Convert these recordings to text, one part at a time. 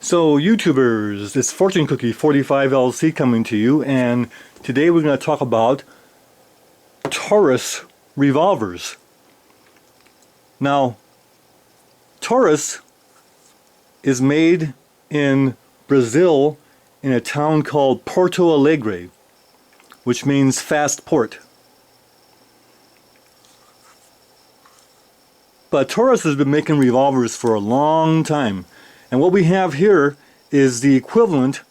So YouTubers, it's Fortune Cookie 45 LC coming to you, and today we're going to talk about Taurus revolvers. Now, Taurus is made in Brazil in a town called Porto Alegre, which means fast port. But Taurus has been making revolvers for a long time. And what we have here is the equivalent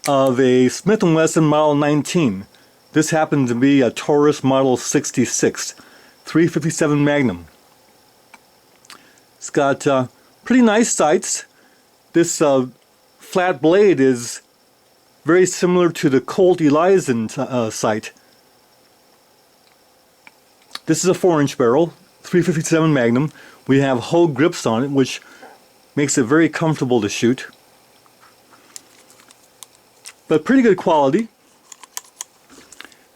of a Smith & Wesson Model 19. This happens to be a Taurus Model 66, 357 Magnum. It's got pretty nice sights. This flat blade is very similar to the Colt Elizen sight. This is a 4-inch barrel, 357 Magnum. We have Hogue grips on it, which makes it very comfortable to shoot. But pretty good quality.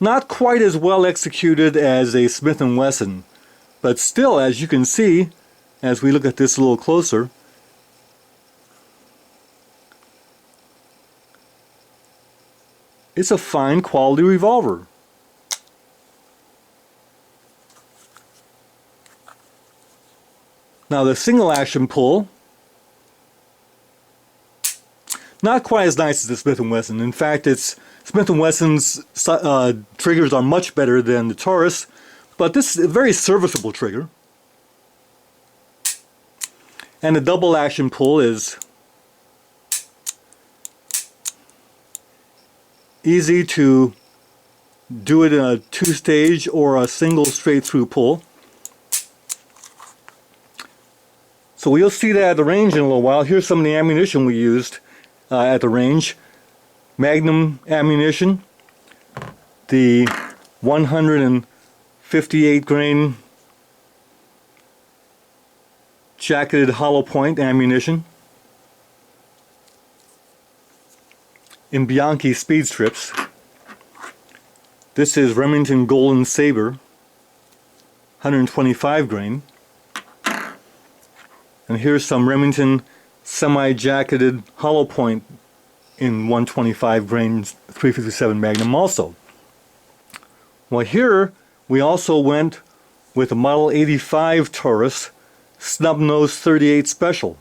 Not quite as well executed as a Smith & Wesson, but still, as you can see, as we look at this a little closer, it's a fine quality revolver. Now the single action pull, not quite as nice as the Smith & Wesson. In fact, Smith & Wesson's triggers are much better than the Taurus, but this is a very serviceable trigger. And the double action pull is easy to do it in a two-stage or a single straight-through pull. So you'll see that at the range in a little while. Here's some of the ammunition we used at the range. Magnum ammunition, the 158 grain jacketed hollow point ammunition in Bianchi speed strips. This is Remington Golden Saber, 125 grain. And here's some Remington semi-jacketed hollow point in 125 grain 357 Magnum also. Well, here we also went with a Model 85 Taurus snub nose 38 special.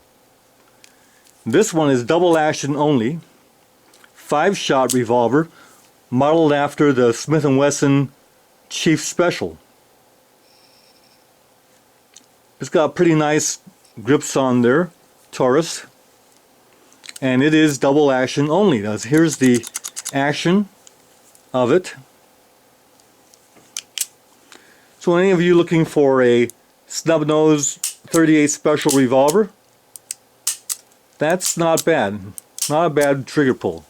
This one is double action only, 5-shot revolver, modeled after the Smith & Wesson Chief Special. It's got pretty nice grips on there, Taurus, and it is double action only. Now, here's the action of it. So any of you looking for a snub nose 38 special revolver, that's not bad. Not a bad trigger pull.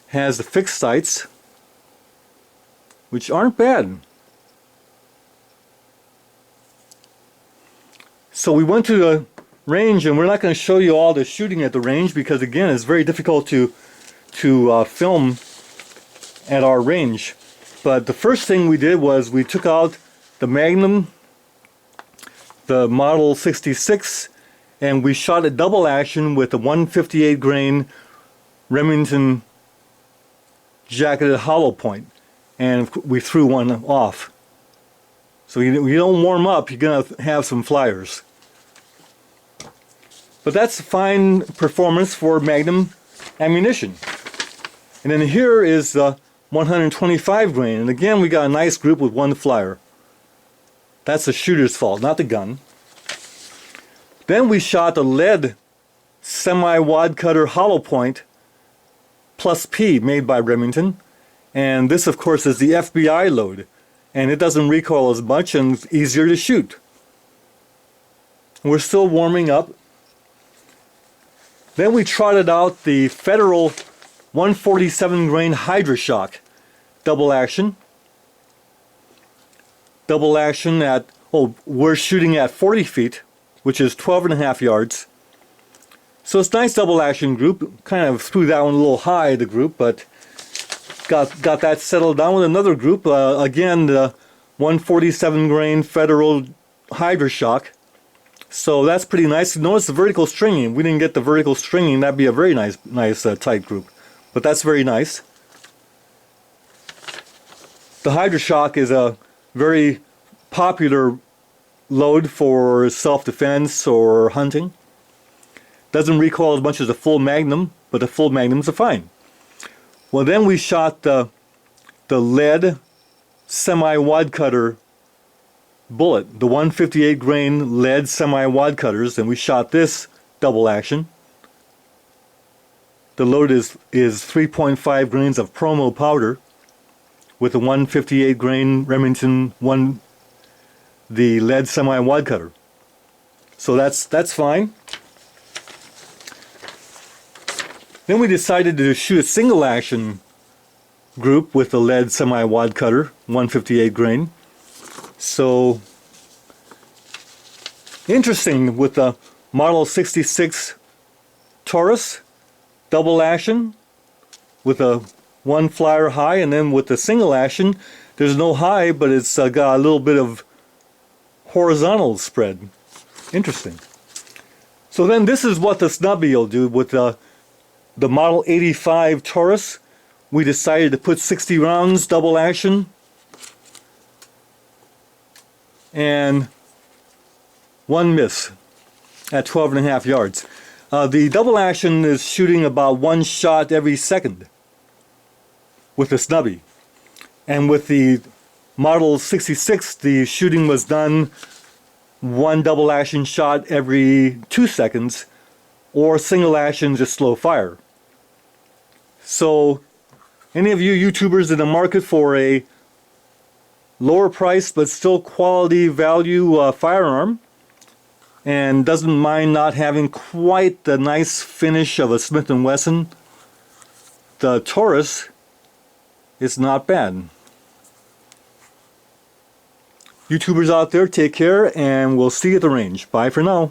Has the fixed sights, which aren't bad. So we went to the range, and we're not going to show you all the shooting at the range because, again, it's very difficult to film at our range. But the first thing we did was we took out the Magnum, the Model 66, and we shot a double action with a 158 grain Remington jacketed hollow point, and we threw one off. So you don't warm up, you're going to have some flyers. But that's fine performance for Magnum ammunition. And then here is the 125 grain, and again we got a nice group with one flyer. That's the shooter's fault, not the gun. Then we shot the lead semi-wad cutter hollow point plus P made by Remington, and this of course is the FBI load, and it doesn't recoil as much and it's easier to shoot. We're still warming up. Then we trotted out the Federal 147 grain Hydra Shock double action. Double action at, we're shooting at 40 feet, which is 12.5 yards. So it's a nice double action group. Kind of threw that one a little high, the group, but got that settled down with another group. Again, the 147 grain Federal Hydra Shock So that's pretty nice. Notice the vertical stringing. We didn't get the vertical stringing. That'd be a very nice tight group. But that's very nice. The HydroShock is a very popular load for self-defense or hunting. Doesn't recoil as much as a full Magnum, but the full Magnums are fine. Well, then we shot the lead semi-wad cutter bullet, the 158 grain lead semi-wad cutters, and we shot this double action. The load is 3.5 grains of promo powder with a 158 grain Remington the lead semi-wad cutter. So that's fine. Then we decided to shoot a single action group with the lead semi-wad cutter, 158 grain. So interesting, with the Model 66 Taurus double action with a one flyer high, and then with the single action there's no high, but it's got a little bit of horizontal spread. Interesting. So then this is what the snubby will do with the Model 85 Taurus. We decided to put 60 rounds double action and one miss at 12.5 yards. The double action is shooting about one shot every second with the snubby, and with the Model 66 the shooting was done one double action shot every 2 seconds, or single action just slow fire. So any of you YouTubers in the market for a lower price but still quality value firearm, and doesn't mind not having quite the nice finish of a Smith & Wesson, the Taurus is not bad. YouTubers out there, take care, and we'll see you at the range. Bye for now.